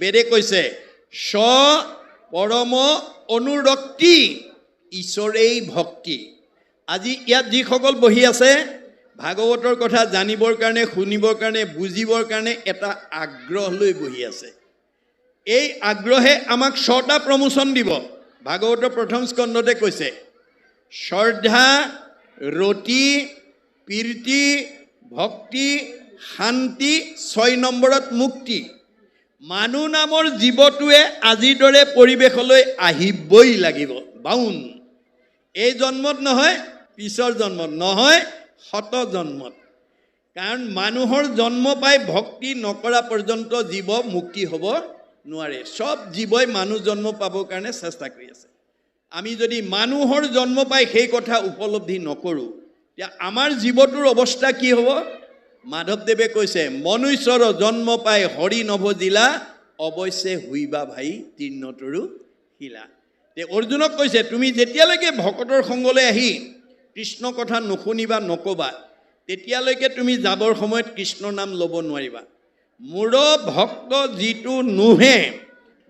বেদে কৈছে স পৰম অনুৰক্তি ঈশ্বৰেই ভক্তি। আজি ইয়াত যিসকল বহি আছে ভাগৱতৰ কথা জানিবৰ কাৰণে, শুনিবৰ কাৰণে, বুজিবৰ কাৰণে এটা আগ্ৰহ লৈ বহি আছে। এই আগ্ৰহে আমাক 6টা প্ৰমোচন দিব। ভাগৱতৰ প্ৰথম স্কন্ধতে কৈছে শ্ৰদ্ধা, ৰতি, প্ৰীতি, ভক্তি, শান্তি, 6 নম্বৰত মুক্তি। মানুহ নামৰ জীৱটোৱে আজিৰ দৰে পৰিৱেশলৈ আহিবই লাগিব। বাউন এই জন্মত নহয়, পিছৰ জন্মত নহয়, 100 জন্মত। কাৰণ মানুহৰ জন্ম পাই ভক্তি নকৰা পৰ্যন্ত জীৱ মুক্তি হ'ব নোৱাৰে। সব জীৱই মানুহ জন্ম পাবৰ কাৰণে চেষ্টা কৰি আছে। আমি যদি মানুহৰ জন্ম পাই সেই কথা উপলব্ধি নকৰোঁ, তেতিয়া আমাৰ জীৱটোৰ অৱস্থা কি হ'ব? মাধৱদেৱে কৈছে মনুষ্যৰ জন্ম পাই হৰি নভজিলা, অৱশ্যে হুইবা ভাই তীৰ্ণতৰু শিলা। অৰ্জুনক কৈছে তুমি যেতিয়ালৈকে ভকতৰ সংগলৈ আহি কৃষ্ণ কথা নুশুনিবা, নকবা, তেতিয়ালৈকে তুমি যাবৰ সময়ত কৃষ্ণ নাম ল'ব নোৱাৰিবা। মোৰ ভক্ত যিটো নুহে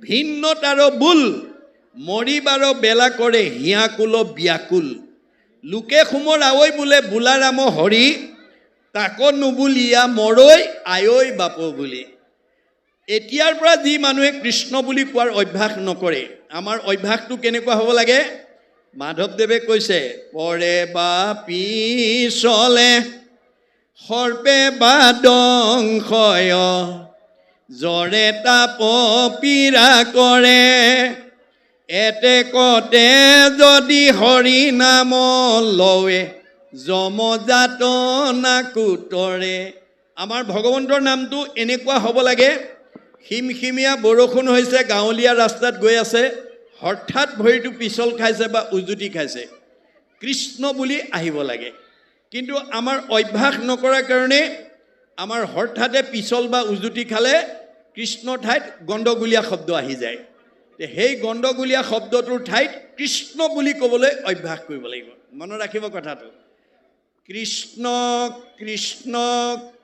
ভিন্ন তাৰ বুল, মৰিবাৰ বেলা কৰে হিয়াকুল ব্যাকুল। লোকে সুমৰ আৱৈ বোলে বোলাৰাম হৰি, তাক নুবুলিয়া মৰৈ আয়ৈ বাপ বুলি। এতিয়াৰ পৰা যি মানুহে কৃষ্ণ বুলি কোৱাৰ অভ্যাস নকৰে, আমাৰ অভ্যাসটো কেনেকুৱা হ'ব লাগে? মাধৱদেৱে কৈছে পৰে বা পিছলে সৰ্পে বা দংশয়, জৰে তাপ পীড়া কৰে, এতে কতে যদি হৰি নাম লৱে, যমজাত নাকুতৰে। আমাৰ ভগৱন্তৰ নামটো এনেকুৱা হ'ব লাগে, খিমখিমীয়া বৰষুণ হৈছে, গাঁৱলীয়া ৰাস্তাত গৈ আছে, হঠাৎ ভৰিটো পিছল খাইছে বা উজুতি খাইছে, কৃষ্ণ বুলি আহিব লাগে। কিন্তু আমাৰ অভ্যাস নকৰাৰ কাৰণে আমাৰ হঠাতে পিছল বা উজুতি খালে কৃষ্ণ ঠাইত গণ্ডগোলীয়া শব্দ আহি যায়। সেই গণ্ডগোলীয়া শব্দটোৰ ঠাইত কৃষ্ণ বুলি ক'বলৈ অভ্যাস কৰিব লাগিব। মনত ৰাখিব কথাটো। কৃষ্ণ কৃষ্ণ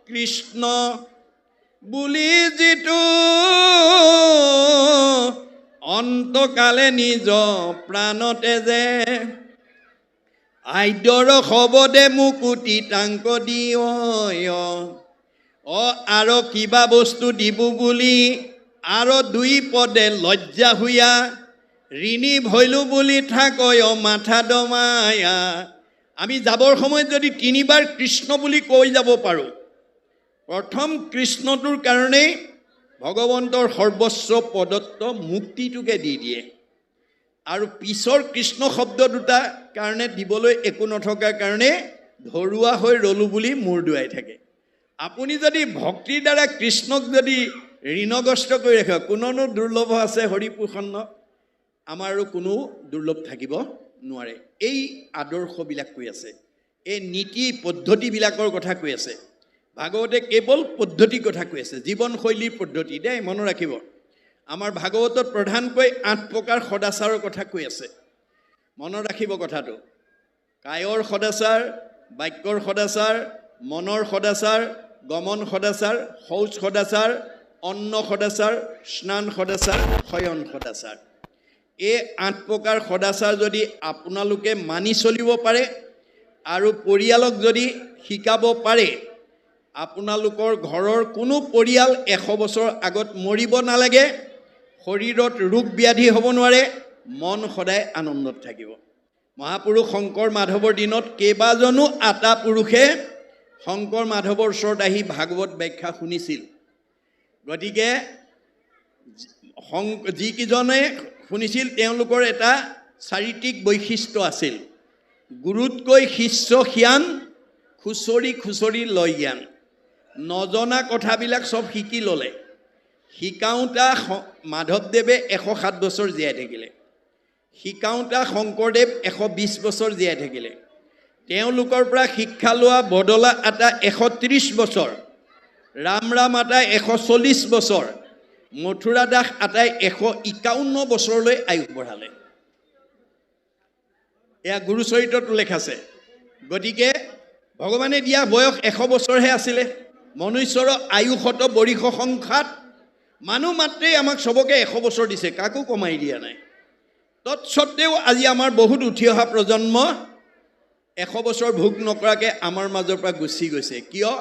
কৃষ্ণ বুলি যিটো অন্তকালে নিজ প্ৰাণতে যে, আদ্যৰ শবদে মুকুতি টাংক দিয়, আৰু কিবা বস্তু দিব বুলি আৰু 2 পদে লজ্জা হুয়া, ঋণী ভৈলো বুলি থাকয় মাথা দমায়া। আমি যাবৰ সময়ত যদি 3 বাৰ কৃষ্ণ বুলি কৈ যাব পাৰোঁ, প্ৰথম কৃষ্ণটোৰ কাৰণেই ভগৱন্তৰ সৰ্বস্ব প্ৰদত্ত মুক্তিটোকে দি দিয়ে। আৰু পিছৰ কৃষ্ণ শব্দ দুটা কাৰণে দিবলৈ একো নথকাৰ কাৰণে ধৰুৱা হৈ ৰলো বুলি মূৰ দুৱাই থাকে। আপুনি যদি ভক্তিৰ দ্বাৰা কৃষ্ণক যদি ঋণগ্ৰস্ত কৰি ৰাখে, কোনোনো দুৰ্লভ আছে হৰিপ্ৰসন্ন, আমাৰো কোনো দুৰ্লভ থাকিব নোৱাৰে। এই আদৰ্শবিলাক কৈ আছে, এই নীতি পদ্ধতিবিলাকৰ কথা কৈ আছে। ভাগৱতে কেৱল পদ্ধতিৰ কথা কৈ আছে, জীৱনশৈলীৰ পদ্ধতি দেই, মনত ৰাখিব। আমাৰ ভাগৱতত প্ৰধানকৈ 8 প্ৰকাৰ সদাচাৰৰ কথা কৈ আছে। মনত ৰাখিব কথাটো। কায়ৰ সদাচাৰ, বাক্যৰ সদাচাৰ, মনৰ সদাচাৰ, গমন সদাচাৰ, শৌচ সদাচাৰ, অন্ন সদাচাৰ, স্নান সদাচাৰ, শয়ন সদাচাৰ। এই 8 প্ৰকাৰ সদাচাৰ যদি আপোনালোকে মানি চলিব পাৰে আৰু পৰিয়ালক যদি শিকাব পাৰে, আপোনালোকৰ ঘৰৰ কোনো পৰিয়াল 100 বছৰ আগত মৰিব নালাগে, শৰীৰত ৰোগ ব্যাধি হ'ব নোৱাৰে, মন সদায় আনন্দত থাকিব। মহাপুৰুষ শংকৰ মাধৱৰ দিনত কেইবাজনো আটা পুৰুষে শংকৰ মাধৱৰ ওচৰত আহি ভাগৱত ব্যাখ্যা শুনিছিল। গতিকে যিকেইজনে শুনিছিল তেওঁলোকৰ এটা চাৰিত্ৰিক বৈশিষ্ট্য আছিল। গুৰুতকৈ শিষ্য সিয়ান, খুচৰি খুচৰি লয় জ্ঞান। নজনা কথাবিলাক চব শিকি ল'লে। শিকাওঁতা মাধৱদেৱে 107 বছৰ জীয়াই থাকিলে, শিকাওঁতা শংকৰদেৱ 120 বছৰ জীয়াই থাকিলে। তেওঁলোকৰ পৰা শিক্ষা লোৱা বদলা আটা 130 বছৰ, ৰাম আটাই 140 বছৰ, মথুৰা দাস আটাই 151 বছৰলৈ আয়ুস বঢ়ালে। এয়া গুৰুচৰিত্ৰত উল্লেখ আছে। গতিকে ভগৱানে দিয়া বয়স 100 বছৰহে আছিলে। মনুষ্যৰ আয়ুসত বৰিষ সংখ্যাত মানুহ মাত্ৰেই আমাক চবকে 100 বছৰ দিছে, কাকো কমাই দিয়া নাই। তৎসত্ত্বেও আজি আমাৰ বহুত উঠি অহা প্ৰজন্ম 100 বছৰ ভোগ নকৰাকৈ আমাৰ মাজৰ পৰা গুচি গৈছে। কিয়?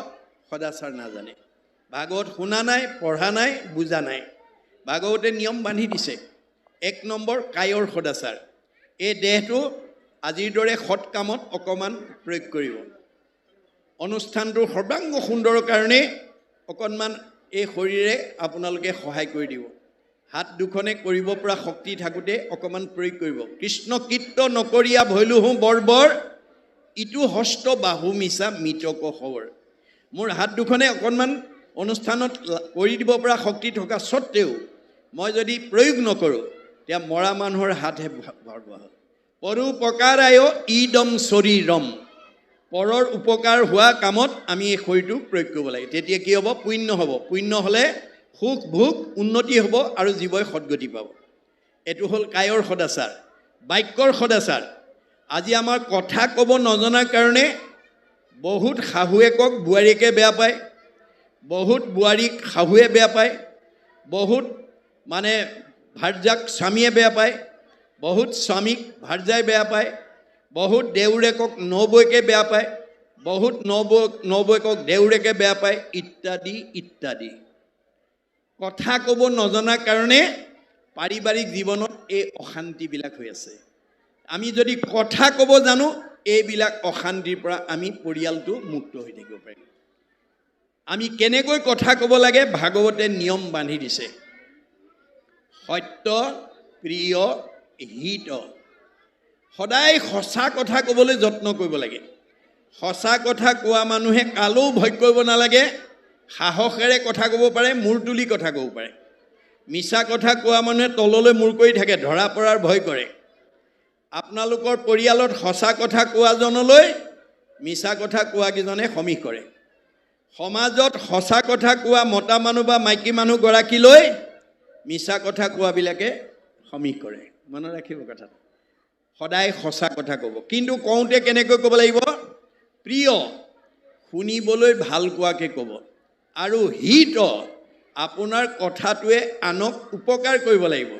সদাচাৰ নাজানে, ভাগৱত শুনা নাই, পঢ়া নাই, বুজা নাই। ভাগৱতে নিয়ম বান্ধি দিছে। 1 নম্বৰ কায়ৰ সদাচাৰ। এই দেহটো আজিৰ দৰে সৎ কামত অকণমান প্ৰয়োগ কৰিব। অনুষ্ঠানটোৰ সৰ্বাংগ সুন্দৰৰ কাৰণে অকণমান এই শৰীৰে আপোনালোকে সহায় কৰি দিব। হাত দুখনে কৰিব পৰা শক্তি থাকোঁতে অকণমান প্ৰয়োগ কৰিব। কৃষ্ণ কীৰ্ত নকৰিয়া ভৈলোহো বৰ্বৰ, ইটো হস্ত বাহু মিছা মৃতক খবৰ। মোৰ হাত দুখনে অকণমান অনুষ্ঠানত কৰি দিব পৰা শক্তি থকা স্বত্তেও মই যদি প্ৰয়োগ নকৰোঁ, তেতিয়া মৰা মানুহৰ হাতহে ভৰপৰা হয়। পৰোপকাৰায় ইদম শৰীৰম, পৰৰ উপকাৰ হোৱা কামত আমি এই শৰীৰটো প্ৰয়োগ কৰিব লাগে। তেতিয়া কি হ'ব? পুণ্য হ'ব। পুণ্য হ'লে সুখ ভোগ উন্নতি হ'ব আৰু জীৱই সদ্গতি পাব। এইটো হ'ল কায়ৰ সদাচাৰ। বাক্যৰ সদাচাৰ। আজি আমাৰ কথা ক'ব নজনাৰ কাৰণে বহুত শাহুৱেকক বোৱাৰীয়েকে বেয়া পায়, বহুত বোৱাৰীক শাহুৱে বেয়া পায়, বহুত মানে ভাৰ্যাক স্বামীয়ে বেয়া পায়, বহুত স্বামীক ভাৰ্যাই বেয়া পায়, বহুত দেউৰেকক নবৌকে বেয়া পায়, বহুত নবৌকক দেউৰেকে বেয়া পায়, ইত্যাদি ইত্যাদি। কথা ক'ব নজনাৰ কাৰণে পাৰিবাৰিক জীৱনত এই অশান্তিবিলাক হৈ আছে। আমি যদি কথা ক'ব জানো, এইবিলাক অশান্তিৰ পৰা আমি পৰিয়ালটো মুক্ত হৈ থাকিব পাৰিম। আমি কেনেকৈ কথা ক'ব লাগে ভাগৱতে নিয়ম বান্ধি দিছে। সত্য, প্ৰিয়, হিত। সদায় সঁচা কথা ক'বলৈ যত্ন কৰিব লাগে। সঁচা কথা কোৱা মানুহে কালৈও ভয় কৰিব নালাগে, সাহসেৰে কথা ক'ব পাৰে, মূৰ তুলি কথা ক'ব পাৰে। মিছা কথা কোৱা মানুহে তললৈ মূৰ কৰি থাকে, ধৰা পৰাৰ ভয় কৰে। আপোনালোকৰ পৰিয়ালত সঁচা কথা কোৱাজনলৈ মিছা কথা কোৱাকেইজনে সমীহ কৰে। সমাজত সঁচা কথা কোৱা মতা মানুহ বা মাইকী মানুহগৰাকীলৈ মিছা কথা কোৱাবিলাকে সমীহ কৰে। মনত ৰাখিব কথাটো। সদায় সঁচা কথা ক'ব, কিন্তু কওঁতে কেনেকৈ ক'ব লাগিব? প্ৰিয়, শুনিবলৈ ভাল কোৱাকৈ ক'ব। আৰু হিত, আপোনাৰ কথাটোৱে আনক উপকাৰ কৰিব লাগিব।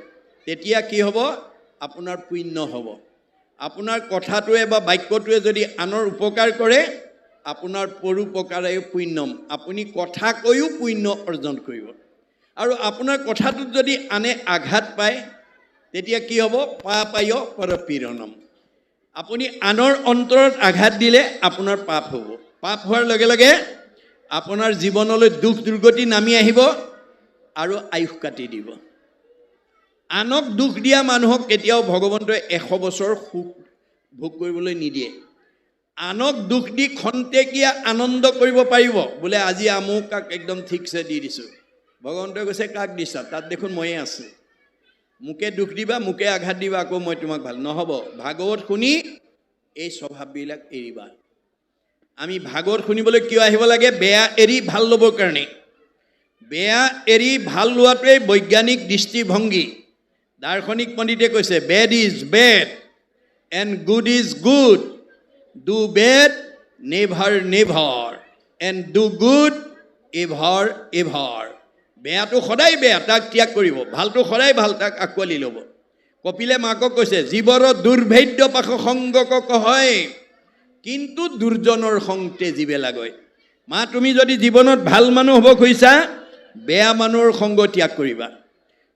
তেতিয়া কি হ'ব? আপোনাৰ পুণ্য হ'ব। আপোনাৰ কথাটোৱে বা বাক্যটোৱে যদি আনৰ উপকাৰ কৰে, আপোনাৰ পৰোপকাৰে পুণ্যম। আপুনি কথা কৈও পুণ্য অৰ্জন কৰিব। আৰু আপোনাৰ কথাটোত যদি আনে আঘাত পায়, তেতিয়া কি হ'ব? পাপায় পৰপীড়নম। আপুনি আনৰ অন্তৰত আঘাত দিলে আপোনাৰ পাপ হ'ব। পাপ হোৱাৰ লগে লগে আপোনাৰ জীৱনলৈ দুখ দুৰ্গতি নামি আহিব আৰু আয়ুস কাটি দিব। আনক দুখ দিয়া মানুহক কেতিয়াও ভগৱন্তই 100 বছৰ সুখ ভোগ কৰিবলৈ নিদিয়ে। আনক দুখ দি খন্তেকীয়া আনন্দ কৰিব পাৰিব, বোলে আজি আমুকাক একদম ঠিকছে দি দিছোঁ। ভগৱন্তই কৈছে, কাক দিছা? তাত দেখোন ময়ে আছোঁ। মোকে দুখ দিবা, মোকে আঘাত দিবা, আকৌ মই তোমাক ভাল নহ'ব। ভাগৱত শুনি এই স্বভাৱবিলাক এৰিবা। আমি ভাগৱত শুনিবলৈ কিয় আহিব লাগে? বেয়া এৰি ভাল ল'বৰ কাৰণে। বেয়া এৰি ভাল লোৱাটোৱেই বৈজ্ঞানিক দৃষ্টিভংগী। দাৰ্শনিক পণ্ডিতে কৈছে, bed is bed and good is good. Do bed never never and do good ever ever. বেয়াটো সদায় বেয়া, তাক ত্যাগ কৰিব। ভালটো সদায় ভাল, তাক আঁকোৱালি ল'ব। কপিলে মাকক কৈছে, জীৱৰ দুৰ্ভেদ্য পাশ সংগক কহয়, কিন্তু দুৰ্জনৰ সংতে জীৱে লাগয়। মা, তুমি যদি জীৱনত ভাল মানুহ হ'ব খুজিছা, বেয়া মানুহৰ সংগ ত্যাগ কৰিবা।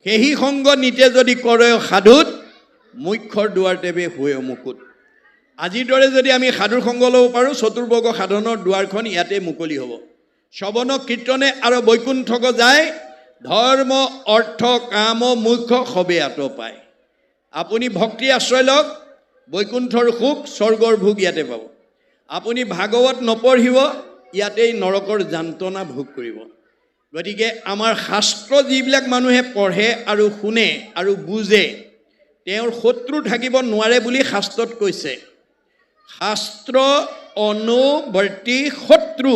সেই সংগ নিতে যদি কৰে সাধুত, মুখ্যৰ দুৱাৰতেবে হৈ মুকুত। আজিৰ দৰে যদি আমি সাধুৰ সংগ ল'ব পাৰোঁ, চতুৰ্বৰ্গ সাধনৰ দুৱাৰখন ইয়াতে মুকলি হ'ব। শ্ৰৱণ কীৰ্তনে আৰু বৈকুণ্ঠক যায়, ধৰ্ম অৰ্থ কাম মুখ্য সবে আঁত পায়। আপুনি ভক্তি আশ্ৰয় লওক, বৈকুণ্ঠৰ সুখ স্বৰ্গৰ ভোগ ইয়াতে পাব। আপুনি ভাগৱত নপঢ়িব, ইয়াতেই নৰকৰ যান্ত্ৰণা ভোগ কৰিব। গতিকে আমাৰ শাস্ত্ৰ যিবিলাক মানুহে পঢ়ে আৰু শুনে আৰু বুজে, তেওঁৰ শত্ৰু থাকিব নোৱাৰে বুলি শাস্ত্ৰত কৈছে। শাস্ত্ৰ অনুবৰ্তী শত্ৰু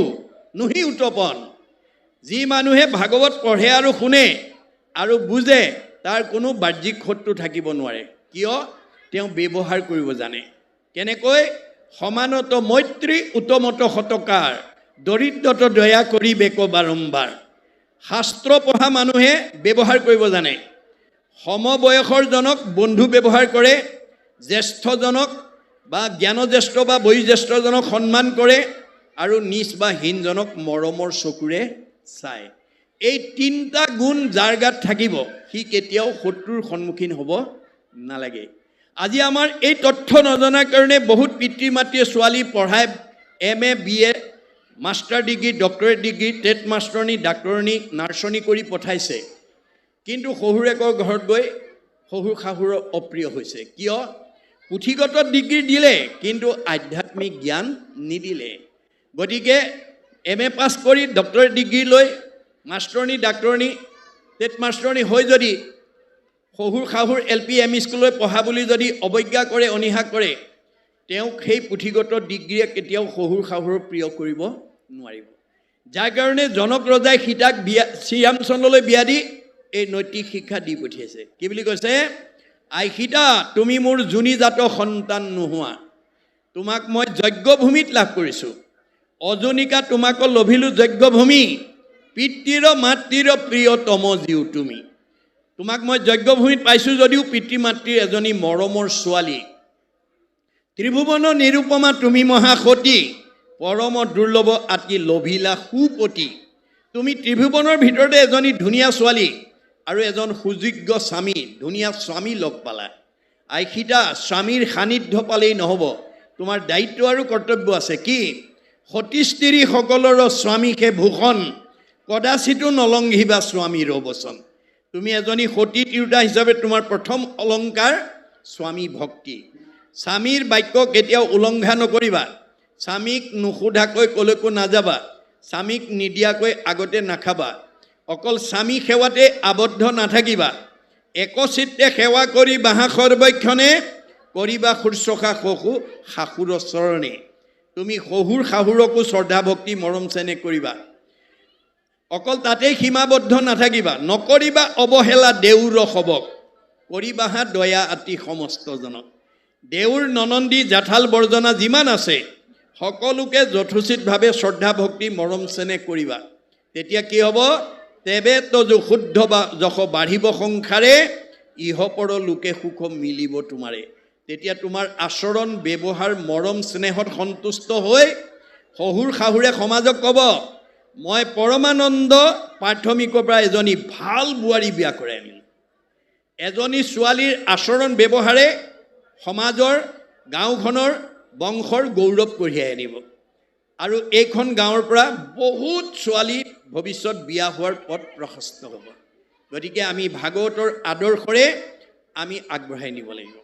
নুহি উত্তপন। যি মানুহে ভাগৱত পঢ়ে আৰু শুনে আৰু বুজে, তাৰ কোনো বাহ্যিক শত্ৰু থাকিব নোৱাৰে। কিয়? তেওঁ ব্যৱহাৰ কৰিব জানে। কেনেকৈ? সমানত মৈত্ৰী উত্তমত শতকাৰ, দৰিদ্ৰত দয়া কৰি বেক বাৰম্বাৰ। শাস্ত্ৰ পঢ়া মানুহে ব্যৱহাৰ কৰিব জানে সমবয়সৰজনক বন্ধু ব্যৱহাৰ কৰে জ্যেষ্ঠজনক বা জ্ঞানজ্যেষ্ঠ বা বয়োজ্যেষ্ঠজনক সন্মান কৰে আৰু নিজ বা হীনজনক মৰমৰ চকুৰে চায় এই তিনিটা গুণ যাৰ গাত থাকিব সি কেতিয়াও শত্ৰুৰ সন্মুখীন হ'ব নালাগে আজি আমাৰ এই তথ্য নজনাৰ কাৰণে বহুত পিতৃ মাতৃয়ে ছোৱালী পঢ়ায় MA BA master degree doctorate degree টেট মাষ্টৰণী ডাক্তৰণী নাৰ্ছনী কৰি পঠাইছে কিন্তু শহুৰেকৰ ঘৰত গৈ শহুৰ শাহুৰৰ অপ্ৰিয় হৈছে কিয় পুথিগত ডিগ্ৰী দিলে কিন্তু আধ্যাত্মিক জ্ঞান নিদিলে গতিকে MA পাছ কৰি ডক্টৰেট ডিগ্ৰী লৈ মাষ্টৰণী ডাক্তৰণী টেট মাষ্টৰণী হৈ যদি শহুৰ শাহুৰ LP ME স্কুললৈ পঢ়া বুলি যদি অৱজ্ঞা কৰে অনীহা কৰে তেওঁক সেই পুথিগত ডিগ্ৰীয়ে কেতিয়াও শহুৰ শাহুৰ প্ৰিয় কৰিব নোৱাৰিব যাৰ কাৰণে জনক ৰজাই সীতাক শ্ৰীৰামচন্দ্ৰলৈ বিয়া দি এই নৈতিক শিক্ষা দি পঠিয়াইছে কি বুলি কৈছে আই সীতা তুমি মোৰ জুনিজাত সন্তান নোহোৱা তোমাক মই যজ্ঞভূমিত লাভ কৰিছোঁ অজনিকা তোমাক লভিলো যজ্ঞভূমি পিতৃৰ মাতৃৰ প্ৰিয়তম জীৱ তুমি তোমাক মই যজ্ঞভূমিত পাইছোঁ যদিও পিতৃ মাতৃৰ এজনী মৰমৰ ছোৱালী ত্ৰিভুৱন নিৰুপমা তুমি মহাসতী পৰম দুৰ্লভ আতি লভিলা সুপতি তুমি ত্ৰিভুৱনৰ ভিতৰতে এজনী ধুনীয়া ছোৱালী আৰু এজন সুযোগ্য স্বামী ধুনীয়া স্বামী লগ পালা আই সীতা স্বামীৰ সান্নিধ্য পালেই নহ'ব তোমাৰ দায়িত্ব আৰু কৰ্তব্য আছে কি সতী স্ত্ৰীসকলৰ স্বামীকে ভূষণ কদাচিতো নলংঘিবা স্বামীৰ বচন তুমি এজনী সতী তিৰোতা হিচাপে তোমাৰ প্ৰথম অলংকাৰ স্বামী ভক্তি স্বামীৰ বাক্য কেতিয়াও উলংঘা নকৰিবা স্বামীক নুসুধাকৈ কলৈকো নাযাবা স্বামীক নিদিয়াকৈ আগতে নাখাবা অকল স্বামী সেৱাতে আবদ্ধ নাথাকিবা একচিত্তে সেৱা কৰি বাহা সৰ্বক্ষণে কৰিবা শুশ্ৰূষা শহু শাহুৰ চৰণে তুমি শহুৰ শাহুৰকো শ্ৰদ্ধা ভক্তি মৰম চেনেহ কৰিবা অকল তাতেই সীমাবদ্ধ নাথাকিবা নকৰিবা অৱহেলা দেউৰ সবক কৰিবাহা দয়া আতি সমস্তজনক দেউৰ ননন্দী জাঠাল বৰ্জনা যিমান আছে সকলোকে যথোচিতভাৱে শ্ৰদ্ধা ভক্তি মৰম চেনেহ কৰিবা তেতিয়া কি হ'ব তেবে তজু শুদ্ধ বা যশ বাঢ়িব সংসাৰে ইহপৰ লোকে সুখ মিলিব তোমাৰে তেতিয়া তোমাৰ আচৰণ ব্যৱহাৰ মৰম স্নেহত সন্তুষ্ট হৈ শহুৰ শাহুৰে সমাজক ক'ব মই পৰমানন্দ প্ৰাথমিকৰ পৰা এজনী ভাল বোৱাৰী বিয়া কৰাই আনিলোঁ এজনী ছোৱালীৰ আচৰণ ব্যৱহাৰে সমাজৰ গাঁওখনৰ বংশৰ গৌৰৱ কঢ়িয়াই আনিব আৰু এইখন গাঁৱৰ পৰা বহুত ছোৱালী ভৱিষ্যত বিয়া হোৱাৰ পথ প্ৰশস্ত হ'ব গতিকে আমি ভাগৱতৰ আদৰ্শৰে আমি আগবঢ়াই নিব লাগিব